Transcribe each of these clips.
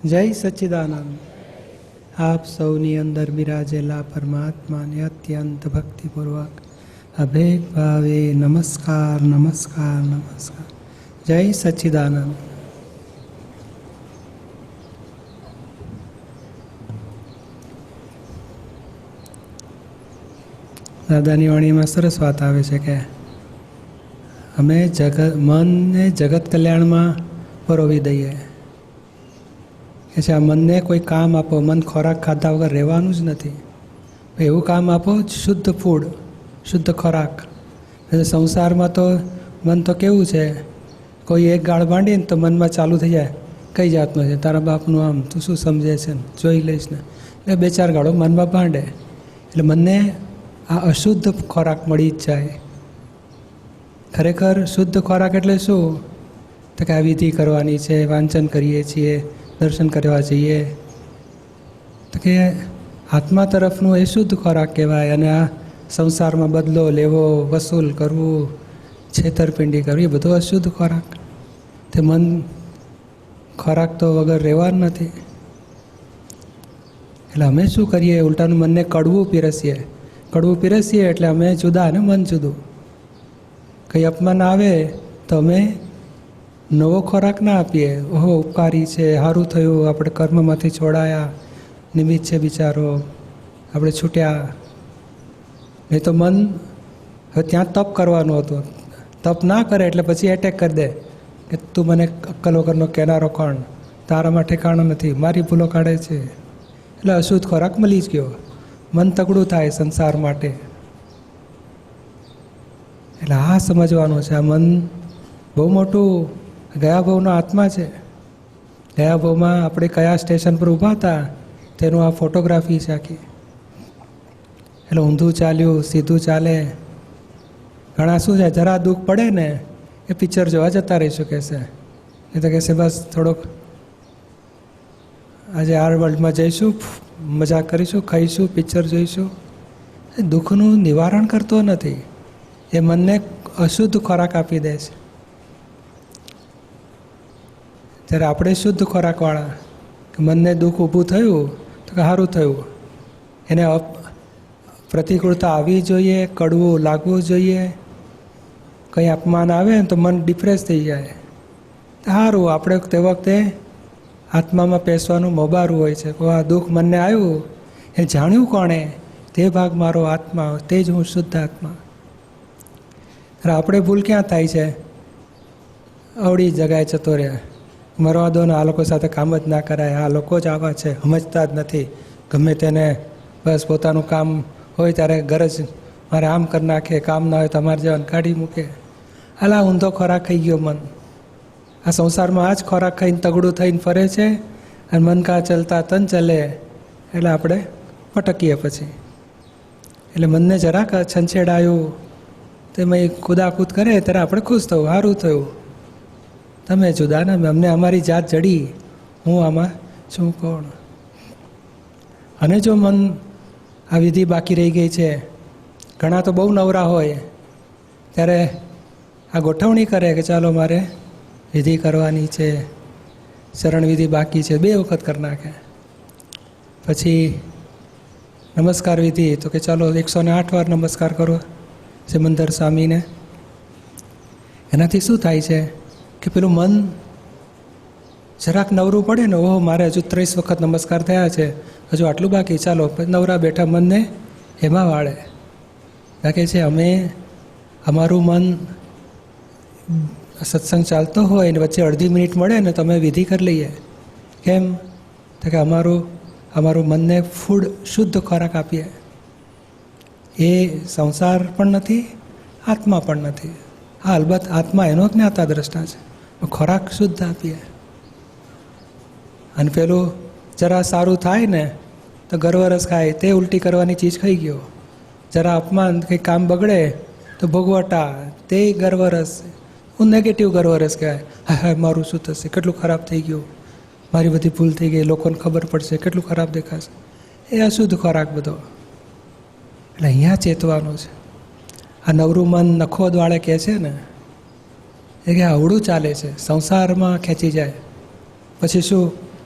જય સચ્ચિદાનંદ. આપ સૌની અંદર બિરાજેલા પરમાત્માને અત્યંત ભક્તિપૂર્વક અભેદ ભાવે નમસ્કાર નમસ્કાર નમસ્કાર. જય સચ્ચિદાનંદ. દાદાની વાણીમાં સરસ વાત આવે છે કે અમે મનને જગત કલ્યાણમાં પરોવી દઈએ કે છે આ મનને કોઈ કામ આપો. મન ખોરાક ખાધા વગર રહેવાનું જ નથી. એવું કામ આપો શુદ્ધ ફૂડ, શુદ્ધ ખોરાક. સંસારમાં તો મન તો કેવું છે, કોઈ એક ગાળ બાંધીને તો મનમાં ચાલુ થઈ જાય, કઈ જાતનો છે તારા બાપનું, આમ તું શું સમજે છે ને, જોઈ લઈશ ને. એટલે બે ચાર ગાળો મનમાં બાંધે એટલે મનને આ અશુદ્ધ ખોરાક મળી જ જાય. ખરેખર શુદ્ધ ખોરાક એટલે શું? તો કે આ વિધિ કરવાની છે, વાંચન કરીએ છીએ, દર્શન કરવા જઈએ, તો કે આત્મા તરફનું એ શુદ્ધ ખોરાક કહેવાય. અને આ સંસારમાં બદલો લેવો, વસૂલ કરવું, છેતરપિંડી કરવી, એ બધો અશુદ્ધ ખોરાક. તે મન ખોરાક તો વગર રહેવાનું નથી. એટલે અમે શું કરીએ? ઉલટાનું મનને કડવું પીરસીએ. કડવું પીરસીએ એટલે અમે જુદા અને મન જુદું. કંઈ અપમાન આવે તો અમે નવો ખોરાક ના આપીએ. ઓહો ઉપકારી છે, સારું થયું, આપણે કર્મમાંથી છોડાયા, નિમિત્ત છે બિચારો, આપણે છૂટ્યા. નહીં તો મન હવે ત્યાં તપ કરવાનું હતું, તપ ના કરે એટલે પછી એટેક કરી દે કે તું મને અક્કલ વગરનો કેનારો કોણ, તારામાં ઠેકાણો નથી, મારી ભૂલો કાઢે છે. એટલે અશુદ્ધ ખોરાક મળી જ ગયો. મન તગડું થાય સંસાર માટે. એટલે આ સમજવાનું છે, આ મન બહુ મોટું ગયા ભાવનો આત્મા છે. ગયા ભાવમાં આપણે કયા સ્ટેશન પર ઊભા હતા તેનું આ ફોટોગ્રાફી છે આખી. એટલે ઊંધું ચાલ્યું, સીધું ચાલે. ઘણા શું છે, જરા દુઃખ પડે ને એ પિક્ચર જોવા જતા રહીશું કહેશે. એ તો કહેશે બસ થોડોક આજે આ વર્લ્ડમાં જઈશું, મજા કરીશું, ખાઈશું, પિક્ચર જોઈશું. એ દુઃખનું નિવારણ કરતો નથી, એ મનને અશુદ્ધ ખોરાક આપી દે છે. જ્યારે આપણે શુદ્ધ ખોરાકવાળા, કે મનને દુઃખ ઊભું થયું તો કે સારું થયું, એને પ્રતિકૂળતા આવવી જોઈએ, કડવું લાગવું જોઈએ. કંઈ અપમાન આવે ને તો મન ડિપ્રેસ થઈ જાય. સારું, આપણે તે વખતે આત્મામાં પેસવાનું મોબારું હોય છે. આ દુઃખ મનને આવ્યું, એ જાણ્યું કોણે? તે ભાગ મારો આત્મા, તે જ હું શુદ્ધ આત્મા. આપણે ભૂલ ક્યાં થાય છે? અવળી જગાએ જતો રહે, મરવા દો ને, આ લોકો સાથે કામ જ ના કરાય, આ લોકો જ આવા છે, સમજતા જ નથી. ગમે તેને બસ પોતાનું કામ હોય ત્યારે ગરજ મારે આમ કરી નાખે, કામ ના હોય તમારે જવાને કાઢી મૂકે. હાલા ઊંધો ખોરાક ખાઈ ગયો મન. આ સંસારમાં આ જ ખોરાક ખાઈને તગડું થઈને ફરે છે. અને મન કા ચલતા તન ચલે, એટલે આપણે ભટકીએ પછી. એટલે મનને જરાક છંછેડાયું, તેમાં કૂદાકૂદ કરે ત્યારે આપણે ખુશ થવું, સારું થયું, તમે જુદા ને અમને અમારી જાત જડી, હું આમાં છું કોણ. અને જો મન આ વિધિ બાકી રહી ગઈ છે, ઘણા તો બહુ નવરા હોય ત્યારે આ ગોઠવણી કરે કે ચાલો મારે વિધિ કરવાની છે, શરણ વિધિ બાકી છે, 2 વખત કરી નાખે. પછી નમસ્કાર વિધિ, તો કે ચાલો 108 વાર નમસ્કાર કરો સિમંદર સ્વામીને. એનાથી શું થાય છે કે પેલું મન જરાક નવરું પડે ને, ઓહો મારે હજુ 30 વખત નમસ્કાર થયા છે, હજુ આટલું બાકી, ચાલો નવરા બેઠા મનને એમાં વાળે. લાગે છે અમે અમારું મન સત્સંગ ચાલતો હોય ને વચ્ચે અડધી મિનિટ મળે ને તો અમે વિધિ કરી લઈએ. કેમ? તો કે અમારું મનને ફૂડ, શુદ્ધ ખોરાક આપીએ. એ સંસાર પણ નથી, આત્મા પણ નથી. હા અલબત્ત આત્મા એનો જ્ઞાતા દ્રષ્ટા છે, ખોરાક શુદ્ધ આપીએ. અને પેલું જરા સારું થાય ને તો ગર્વરસ ખાય, તે ઉલટી કરવાની ચીજ ખાઈ ગયો. જરા અપમાન, કંઈ કામ બગડે તો ભોગવટા, તે ગર્વરસ, નેગેટિવ ગર્વરસ કહેવાય. હા હા મારું શું થશે, કેટલું ખરાબ થઈ ગયું, મારી બધી ભૂલ થઈ ગઈ, લોકોને ખબર પડશે, કેટલું ખરાબ દેખાશે. એ અશુદ્ધ ખોરાક બધો. એટલે અહીંયા ચેતવાનું છે. આ નવરું મન નખો દ્વાળે કહે છે ને, એ કે આવડું ચાલે છે, સંસારમાં ખેંચી જાય. પછી શું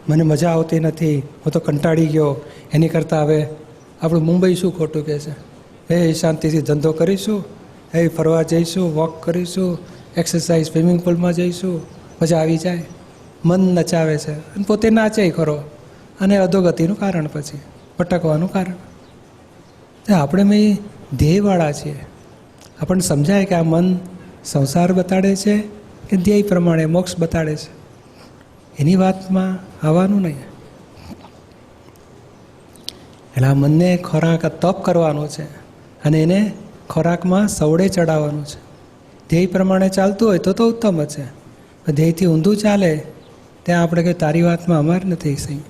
મને મજા આવતી નથી, હું તો કંટાળી ગયો, એની કરતાં હવે આપણું મુંબઈ શું ખોટું કહે છે, એ શાંતિથી ધંધો કરીશું, એ ફરવા જઈશું, વોક કરીશું, એક્સરસાઇઝ સ્વિમિંગ પુલમાં જઈશું, મજા આવી જાય. મન નચાવે છે અને પોતે નાચે ખરો, અને અધોગતિનું કારણ પછી ભટકવાનું કારણ. તો આપણે મેં ધ્યેયવાળા છીએ. આપણને સમજાય કે આ મન સંસાર બતાડે છે કે ધ્યેય પ્રમાણે મોક્ષ બતાડે છે, એની વાતમાં આવવાનું નહીં. એટલે આ મનને ખોરાક તપ કરવાનો છે અને એને ખોરાકમાં સવડે ચડાવવાનું છે. ધ્યેય પ્રમાણે ચાલતું હોય તો ઉત્તમ જ છે. ધ્યેયથી ઊંધું ચાલે ત્યાં આપણે કંઈ તારી વાતમાં અમારે નથી સહી.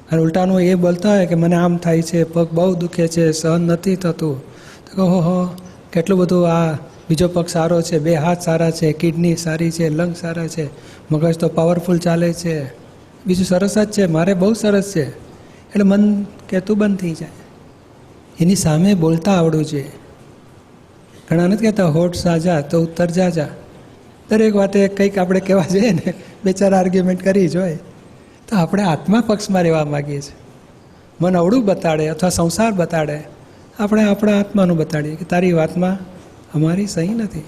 અને ઉલટાનું એ બોલતા હોય કે મને આમ થાય છે, પગ બહુ દુખે છે, સહન નથી થતું, તો કહો હો કેટલું બધું આ બીજો પગ સારો છે, 2 હાથ સારા છે, કિડની સારી છે, લંગ સારા છે, મગજ તો પાવરફુલ ચાલે છે, બીજું સરસ જ છે, મારે બહુ સરસ છે. એટલે મન કહેતું બંધ થઈ જાય. એની સામે બોલતા આવડવું જોઈએ. ઘણા નથી કહેતા હોઠ સાજા તો ઉત્તર જાજા. દરેક વાતે કંઈક આપણે કહેવા જઈએ ને 2-4 આર્ગ્યુમેન્ટ કરી જોઈએ. તો આપણે આત્મા પક્ષમાં રહેવા માગીએ છીએ. મન અવળું બતાડે અથવા સંસાર બતાડે, આપણે આપણા આત્માનું બતાડીએ કે તારી વાતમાં અમારી સહી નથી.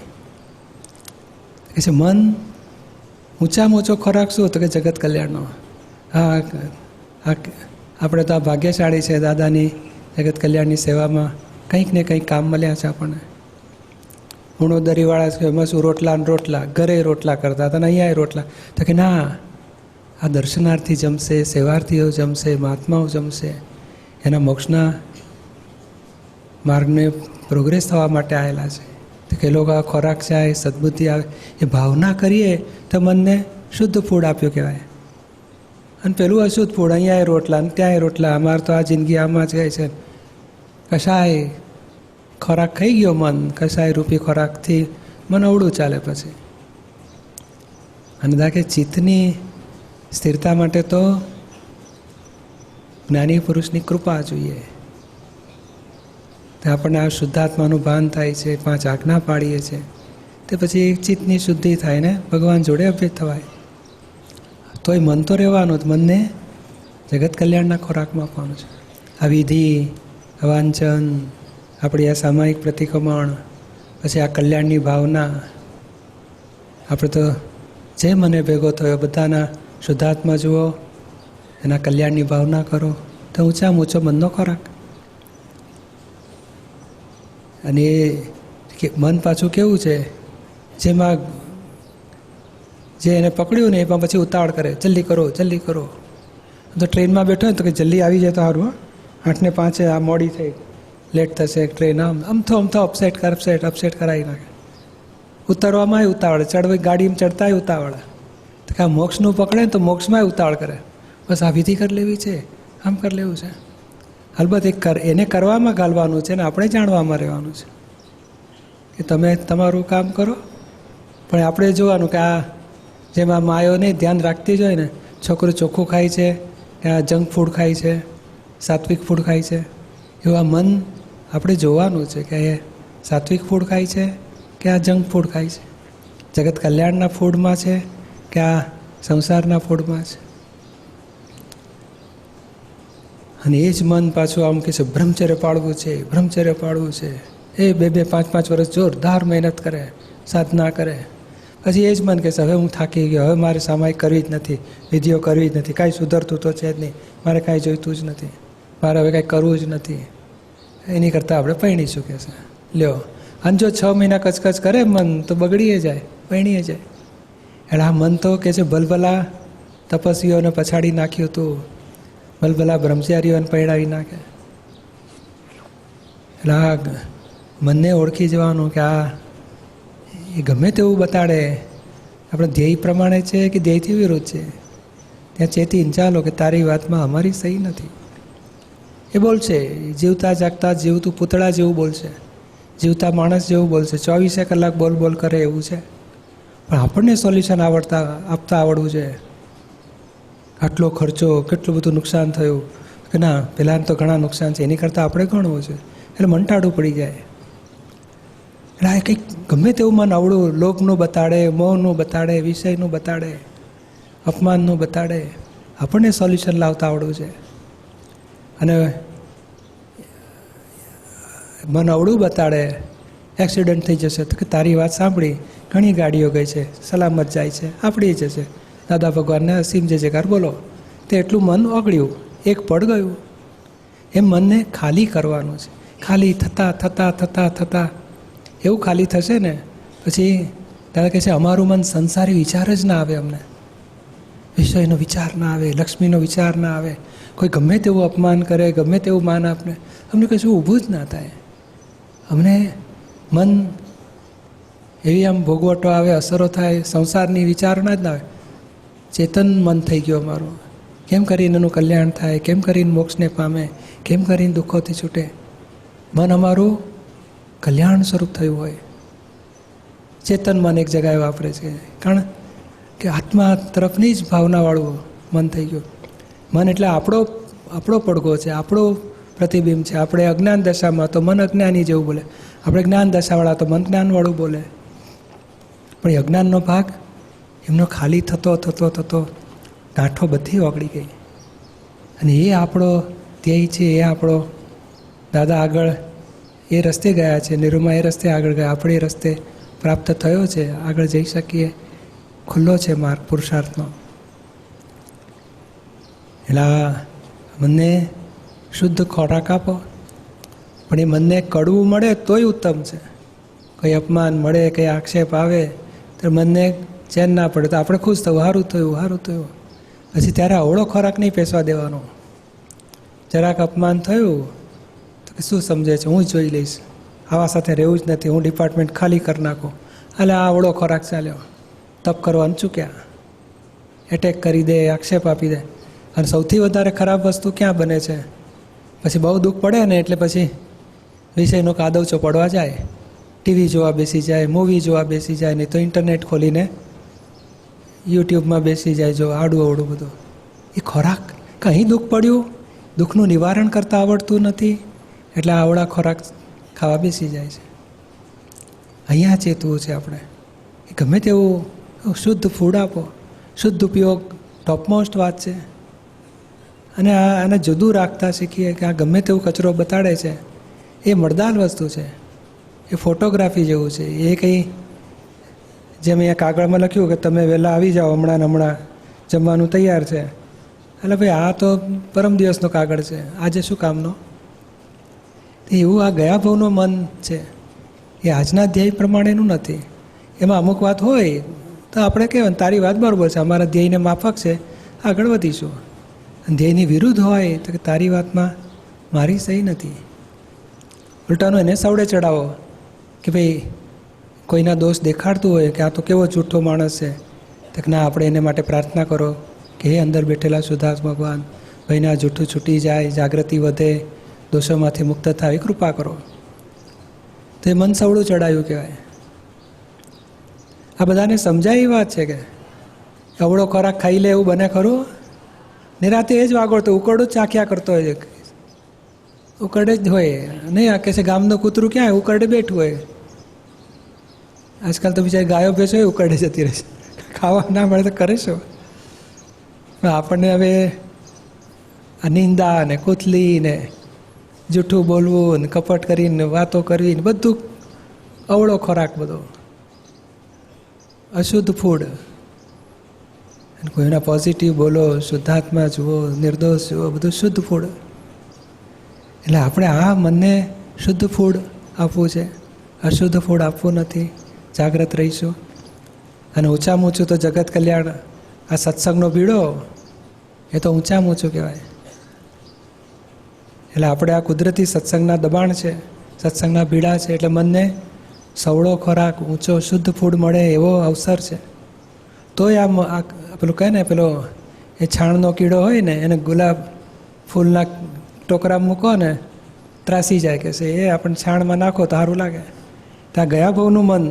કે છે મન ઊંચામાં ઊંચો ખોરાક શું તો કે જગત કલ્યાણનો. હા, આપણે તો આ ભાગ્યશાળી છે, દાદાની જગત કલ્યાણની સેવામાં કંઈક ને કંઈક કામ મળ્યા છે આપણને. ઉણોદરીવાળા છે એમાં શું રોટલા ને રોટલા, ઘરે રોટલા કરતા હતા ને અહીંયા રોટલા. તો કે ના, આ દર્શનાર્થી જમશે, સેવાર્થીઓ જમશે, મહાત્માઓ જમશે, એના મોક્ષના માર્ગને પ્રોગ્રેસ થવા માટે આવેલા છે. તો કે લોકો આ ખોરાક જાય, સદબુદ્ધિ આવે, એ ભાવના કરીએ તો મનને શુદ્ધ ફૂડ આપ્યું કહેવાય. અને પેલું અશુદ્ધ ફૂડ, અહીંયા રોટલા ને ત્યાંય રોટલા, અમારે તો આ જિંદગી આમાં જ ગઈ છે. કશાય ખોરાક ખાઈ ગયો મન, કશાય રૂપી ખોરાકથી મન અવળું ચાલે પછી. અને દાખલે ચિત્તની સ્થિરતા માટે તો જ્ઞાની પુરુષની કૃપા જોઈએ. તો આપણને આ શુદ્ધાત્માનું ભાન થાય છે, 5 આજ્ઞા પાડીએ છીએ, તે પછી ચિત્તની શુદ્ધિ થાય ને ભગવાન જોડે અભેદ થવાય. તોય મન તો રહેવાનું જ, મનને જગત કલ્યાણના ખોરાકમાં આપવાનું છે. આ વિધિ, વાંચન, આપણી આ સામાયિક પ્રતિક્રમણ, પછી આ કલ્યાણની ભાવના, આપણે તો જે મને ભેગો થયો બધાના શુદ્ધાત્મા જુઓ, એના કલ્યાણની ભાવના કરો, તો ઊંચામાં ઊંચો મનનો ખોરાક. અને એ મન પાછું કેવું છે, જેમાં જે એને પકડ્યું ને એમાં પછી ઉતાવળ કરે, જલ્દી કરો જલ્દી કરો. તો ટ્રેનમાં બેઠો ને તો કે જલ્દી આવી જાય તો સારું, 8:05 આ મોડી થઈ, લેટ થશે ટ્રેન, આમથો અપસેટ કરાવી નાખે. ઉતરવામાં ઉતાવળ, ગાડીમાં ચડતાય ઉતાવળ. તો કે આ મોક્ષનું પકડે ને તો મોક્ષમાં ઉતાવળ કરે, બસ આ વિધિ કરી લેવી છે, આમ કરી લેવું છે. અલબત્ત એને કરવામાં ગાલવાનું છે ને આપણે જાણવામાં રહેવાનું છે કે તમે તમારું કામ કરો. પણ આપણે જોવાનું કે આ જેમાં માયો નહીં ધ્યાન રાખતી જ હોય ને, છોકરું ચોખ્ખું ખાય છે કે આ જંક ફૂડ ખાય છે, સાત્વિક ફૂડ ખાય છે, એવું આ મન આપણે જોવાનું છે કે એ સાત્વિક ફૂડ ખાય છે કે આ જંક ફૂડ ખાય છે, જગત કલ્યાણના ફૂડમાં છે કે આ સંસારના ફૂડમાં છે. અને એ જ મન પાછું આમ કહે છે બ્રહ્મચર્ય પાળવું છે, બ્રહ્મચર્ય પાળવું છે. એ 2-2, 5-5 વર્ષ જોરદાર મહેનત કરે, સાધના કરે, પછી એ જ મન કહે છે હવે હું થાકી ગયો, હવે મારે સામાયિક કરવી જ નથી, વિધિઓ કરવી જ નથી, કાંઈ સુધરતું તો છે જ નહીં, મારે કાંઈ જોઈતું જ નથી, મારે હવે કાંઈ કરવું જ નથી, એની કરતાં આપણે પરણીશું કે છે. લ્યો, અને જો 6 મહિના કચકચ કરે મન તો બગડીએ જાય, પરણીએ જાય. એટલે આ મન તો કહે છે ભલભલા તપસ્વીઓને પછાડી નાખ્યું હતું, ભલભલા બ્રહ્મચારીઓને પરણાવી નાખે. એટલે આ મનને ઓળખી જવાનું કે આ એ ગમે તેવું બતાડે, આપણે ધ્યેય પ્રમાણે છે કે ધ્યેયથી વિરુદ્ધ છે, ત્યાં ચેતીને ચાલો કે તારી વાતમાં અમારી સહી નથી. એ બોલશે, જીવતા જાગતા જીવતું પૂતળા જેવું બોલશે, જીવતા માણસ જેવું બોલશે, 24 કલાક બોલ કરે એવું છે. પણ આપણને સોલ્યુશન આપતા આવડવું છે. આટલો ખર્ચો, કેટલું બધું નુકસાન થયું, કે ના પહેલાં તો ઘણા નુકસાન છે, એની કરતાં આપણે ગણવું છે. એટલે મંટાડું પડી જાય. એટલે આ કંઈક ગમે તેવું મન અવળું લોભનું બતાડે, મોહનું બતાડે, વિષયનું બતાડે, અપમાનનું બતાડે, આપણને સોલ્યુશન લાવતા આવડવું છે. અને મન અવળું બતાડે, એક્સિડન્ટ થઈ જશે તો કે તારી વાત સાંભળી, ઘણી ગાડીઓ ગઈ છે, સલામત જાય છે, આપણી જશે, દાદા ભગવાનને અસીમ જય જયકાર બોલો. તે એટલું મન ઓગળ્યું, એક પડ ગયું. એમ મનને ખાલી કરવાનું છે. ખાલી થતાં થતાં થતાં થતાં એવું ખાલી થશે ને પછી દાદા કહે છે અમારું મન સંસારી વિચાર જ ના આવે, અમને વિષયનો વિચાર ના આવે, લક્ષ્મીનો વિચાર ના આવે, કોઈ ગમે તેવું અપમાન કરે, ગમે તેવું માન આપને, અમને કશું ઊભું જ ના થાય. અમને મન એવી આમ ભોગવટો આવે, અસરો થાય, સંસારની વિચારના જ ના આવે. ચેતન મન થઈ ગયું અમારું. કેમ કરીને એનું કલ્યાણ થાય, કેમ કરીને મોક્ષને પામે, કેમ કરીને દુઃખોથી છૂટે. મન અમારું કલ્યાણ સ્વરૂપ થયું હોય. ચેતન મન એક જગ્યાએ વાપરે છે, કારણ કે આત્મા તરફની જ ભાવનાવાળું મન થઈ ગયું. મન એટલે આપણો પડઘો છે, આપણો પ્રતિબિંબ છે. આપણે અજ્ઞાન દશામાં તો મન અજ્ઞાની જેવું બોલે, આપણે જ્ઞાન દશાવાળા તો મન જ્ઞાનવાળું બોલે. પણ એ અજ્ઞાનનો ભાગ એમનો ખાલી થતો થતો થતો ગાંઠો બધી ઓગળી ગઈ. અને એ આપણો ધ્યેય છે, એ આપણો દાદા આગળ એ રસ્તે ગયા છે, નિરૂમા એ રસ્તે આગળ ગયા, આપણે એ રસ્તે પ્રાપ્ત થયો છે, આગળ જઈ શકીએ, ખુલ્લો છે માર્ગ પુરુષાર્થનો. એટલે મનને શુદ્ધ ખોરાક આપો, પણ એ મનને કડવું મળે તોય ઉત્તમ છે. કંઈ અપમાન મળે, કંઈ આક્ષેપ આવે તો મનને ચેન ના પડે તો આપણે ખુશ થવું, સારું થયું, સારું થયું. પછી ત્યારે અવળો ખોરાક નહીં પેસવા દેવાનો. જરાક અપમાન થયું તો કે શું સમજે છે, હું જ જોઈ લઈશ, આવા સાથે રહેવું જ નથી, હું ડિપાર્ટમેન્ટ ખાલી કરી નાખું. એટલે આ અવળો ખોરાક ચાલ્યો, તપ કરવાનું ચૂક્યા, એટેક કરી દે, આક્ષેપ આપી દે. અને સૌથી વધારે ખરાબ વસ્તુ ક્યાં બને છે? પછી બહુ દુઃખ પડે ને એટલે પછી વિષયનો કાદવચો પડવા જાય, ટીવી જોવા બેસી જાય, મૂવી જોવા બેસી જાય, નહીં તો ઇન્ટરનેટ ખોલીને યુટ્યુબમાં બેસી જાય, જો આડું અવડું બધું. એ ખોરાક કંઈ દુઃખ પડ્યું, દુઃખનું નિવારણ કરતાં આવડતું નથી, એટલે આવડા ખોરાક ખાવા બેસી જાય છે. અહીંયા ચેતવું છે આપણે. એ ગમે તેવું શુદ્ધ ફૂડ આપો, શુદ્ધ ઉપયોગ ટોપમોસ્ટ વાત છે. અને આને જુદું રાખતા શીખીએ કે આ ગમે તેવું કચરો બતાડે છે એ મળદાલ વસ્તુ છે, એ ફોટોગ્રાફી જેવું છે. એ કંઈ જેમ અહીંયા કાગળમાં લખ્યું કે તમે વહેલા આવી જાઓ, હમણાં ને હમણાં જમવાનું તૈયાર છે. એટલે ભાઈ આ તો પરમ દિવસનો કાગળ છે, આજે શું કામનો? એવું આ ગયા ભાવનું મન છે, એ આજના ધ્યેય પ્રમાણેનું નથી. એમાં અમુક વાત હોય તો આપણે કહેવાય તારી વાત બરાબર છે, અમારા ધ્યેયને માફક છે, આગળ વધીશું. ધ્યેયની વિરુદ્ધ હોય તો કે તારી વાતમાં મારી સહી નથી. ઉલટાનું એને સવડે ચડાવો કે ભાઈ કોઈના દોષ દેખાડતું હોય કે આ તો કેવો જૂઠો માણસ છે, તો ના, આપણે એને માટે પ્રાર્થના કરો કે હે અંદર બેઠેલા સુધાસ ભગવાન, ભાઈને આ જૂઠું છૂટી જાય, જાગૃતિ વધે, દોષોમાંથી મુક્ત થાય, કૃપા કરો. તો એ મન સવડું ચડાયું કહેવાય. આ બધાને સમજાય એ વાત છે કે અવળો ખોરાક ખાઈ લે એવું બને ખરું? નિરાતે એ જ વાગોળતો ઉકરડું જ ચાખ્યા કરતો હોય, ઉકરડે જ હોય. નહીં આ કહે છે ગામનું કૂતરું ક્યાં હોય, ઉકરડે બેઠું હોય. આજકાલ તો બિચારી ગાયો ભેંસો હોય ઉકરડે જતી રહેશે, ખાવા ના મળે તો કરે શું? આપણને હવે આ નિંદા ને કૂથલી ને જૂઠું બોલવું ને કપટ કરીને વાતો કરવી ને બધું અવળો ખોરાક, બધો અશુદ્ધ ફૂડ. કોઈના પોઝિટિવ બોલો, શુદ્ધાત્મા જુઓ, નિર્દોષ જુઓ, બધું શુદ્ધ ફૂડ. એટલે આપણે આ મનને શુદ્ધ ફૂડ આપવું છે, અશુદ્ધ ફૂડ આપવું નથી. જાગ્રત રહીશું. અને ઊંચામાં ઊંચું તો જગત કલ્યાણ, આ સત્સંગનો બીડો એ તો ઊંચામાં ઊંચું કહેવાય. એટલે આપણે આ કુદરતી સત્સંગના દબાણ છે, સત્સંગના બીડા છે, એટલે મનને સવળો ખોરાક, ઊંચો શુદ્ધ ફૂડ મળે એવો અવસર છે. તોય આ પેલું કહે ને, પેલો એ છાણનો કીડો હોય ને એને ગુલાબ ફૂલના ટોકરા મૂકો ને ત્રાસી જાય કે છે, એ આપણને છાણમાં નાખો તો સારું લાગે. ત્યાં ગયા ભાવનું મન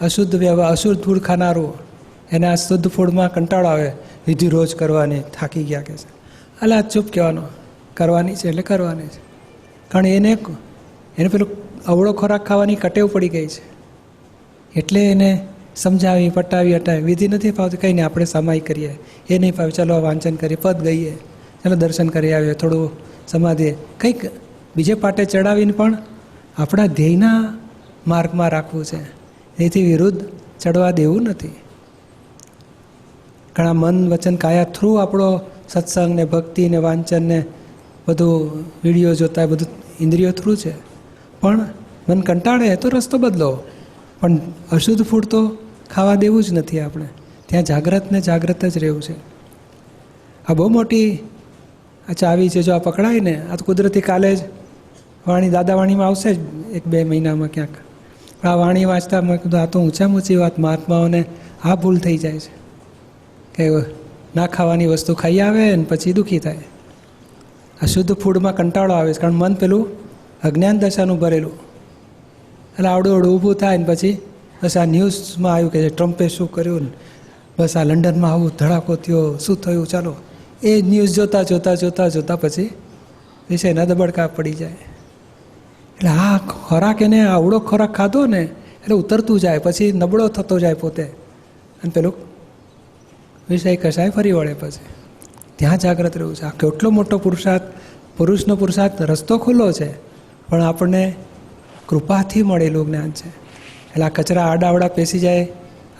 અશુદ્ધ વ્યવહાર, અશુદ્ધ ફૂડ ખાનારું, એને આ શુદ્ધ ફૂડમાં કંટાળો આવે, વિધિ રોજ કરવાની, થાકી ગયા કે છે. એટલે આ ચૂપ કહેવાનો, કરવાની છે એટલે કરવાની છે. કારણ એને પેલું અવળો ખોરાક ખાવાની કટેવ પડી ગઈ છે, એટલે એને સમજાવી પટાવી હટાવી, વિધિ નથી ફાવતી, કંઈ નહીં આપણે સમાય કરીએ, એ નહીં ફાવે ચાલો વાંચન કરીએ, પદ ગઈએ, ચાલો દર્શન કરી આવીએ, થોડું સમાધિએ, કંઈક બીજે પાટે ચડાવીને પણ આપણા ધ્યેયના માર્ગમાં રાખવું છે, એથી વિરુદ્ધ ચડવા દેવું નથી. ઘણા મન વચન કાયા થ્રુ આપણો સત્સંગ ને ભક્તિ ને વાંચન ને બધું વિડીયો જોતા બધું ઇન્દ્રિયો થ્રુ છે, પણ મન કંટાળે તો રસ્તો બદલો, પણ અશુદ્ધ ફૂડ તો ખાવા દેવું જ નથી આપણે. ત્યાં જાગ્રત ને જાગ્રત જ રહેવું છે. આ બહુ મોટી આ ચાવી છે, જો આ પકડાય ને આ તો કુદરતી કાલે જ વાણી દાદાવાણીમાં આવશે જ 1-2 મહિનામાં ક્યાંક. પણ આ વાણી વાંચતા મેં કીધું આ તો ઊંચામાં ઊંચી વાત, મહાત્માઓને આ ભૂલ થઈ જાય છે કે ના ખાવાની વસ્તુ ખાઈ આવે ને પછી દુઃખી થાય. આ શુદ્ધ ફૂડમાં કંટાળો આવે છે, કારણ મન પેલું અજ્ઞાન દશાનું ભરેલું, એટલે આવડું આવડું ઊભું થાય ને પછી બસ આ ન્યૂઝમાં આવ્યું કે ટ્રમ્પે શું કર્યું ને બસ આ લંડનમાં આવું ધડાકો થયો, શું થયું, ચાલો એ ન્યૂઝ જોતાં જોતાં જોતાં જોતાં પછી વિષયના દબડકા પડી જાય. એટલે આ ખોરાક એને આવડો ખોરાક ખાધો ને એટલે ઉતરતું જાય, પછી નબળો થતો જાય પોતે, અને પેલું વિષય કશાય ફરી વળે. પછી ત્યાં જાગ્રત રહેવું છે. આ કેટલો મોટો પુરુષાર્થ, પુરુષનો પુરુષાર્થ, રસ્તો ખુલ્લો છે, પણ આપણને કૃપાથી મળેલું જ્ઞાન છે. એટલે આ કચરા આડાવડા પેસી જાય,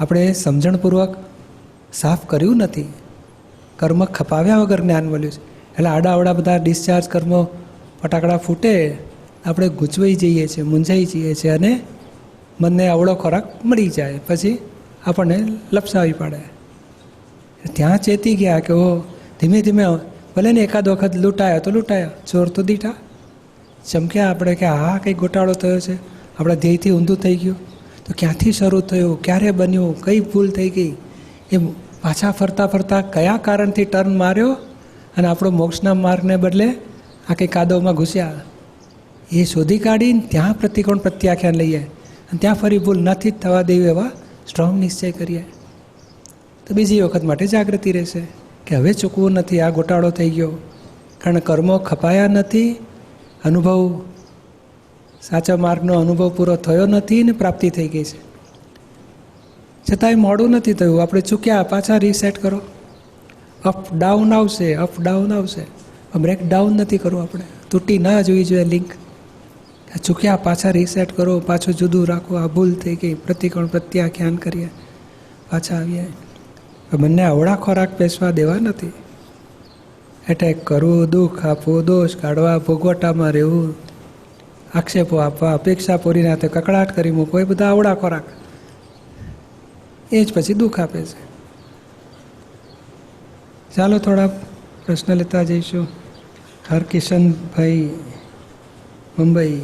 આપણે સમજણપૂર્વક સાફ કર્યું નથી, કર્મ ખપાવ્યા વગર જ્ઞાન મળ્યું છે. એટલે આડાવડા બધા ડિસ્ચાર્જ કર્મો ફટાકડા ફૂટે, આપણે ગૂંચવાઈ જઈએ છીએ, મૂંઝાઈ જઈએ છીએ, અને મનને આવડો ખોરાક મળી જાય, પછી આપણને લપસાવી પાડે. ત્યાં ચેતી ગયા કે ઓ ધીમે ધીમે ભલે ને એકાદ વખત લૂંટાયો તો લૂંટાયો, ચોર તો દીઠા. ચમક્યા આપણે કે હા કંઈક ગોટાળો થયો છે, આપણા ધ્યેયથી ઊંધું થઈ ગયું. તો ક્યાંથી શરૂ થયું, ક્યારે બન્યું, કઈ ભૂલ થઈ ગઈ, એ પાછા ફરતા ફરતા કયા કારણથી ટર્ન માર્યો અને આપણો મોક્ષના માર્ગને બદલે આ કંઈ કાદવમાં ઘૂસ્યા, એ શોધી કાઢીને ત્યાં પ્રતિકોણ પ્રત્યાખ્યાન લઈએ, અને ત્યાં ફરી ભૂલ નથી જ થવા દેવી એવા સ્ટ્રોંગ નિશ્ચય કરીએ, તો બીજી વખત માટે જાગૃતિ રહેશે કે હવે ચૂકવું નથી, આ ગોટાળો થઈ ગયો. કારણ કર્મો ખપાયા નથી, અનુભવ સાચા માર્ગનો અનુભવ પૂરો થયો નથી ને પ્રાપ્તિ થઈ ગઈ છે. છતાંય મોડું નથી થયું, આપણે ચૂક્યા, પાછા રીસેટ કરો. અપ ડાઉન આવશે, અપ ડાઉન આવશે, બ્રેક ડાઉન નથી કરવું આપણે, તૂટી ના જોવી જોઈએ લિંક. ચૂક્યા, પાછા રીસેટ કરો, પાછું જુદું રાખો, આ ભૂલ થઈ ગઈ, પ્રતિકોણ પ્રત્યાખ્યાન કરીએ, પાછા આવીએ. બંને અવળા ખોરાક પેસવા દેવા નથી. એટેક કરવું, દુઃખ આપવું, દોષ કાઢવા, ભોગવટામાં રહેવું, આક્ષેપો આપવા, અપેક્ષા પૂરી નાતે કકડાટ કરી મૂકો, એ બધા અવળા ખોરાક, એ જ પછી દુઃખ આપે છે. ચાલો થોડા પ્રશ્ન લેતા જઈશું. હરકિશનભાઈ, મુંબઈ.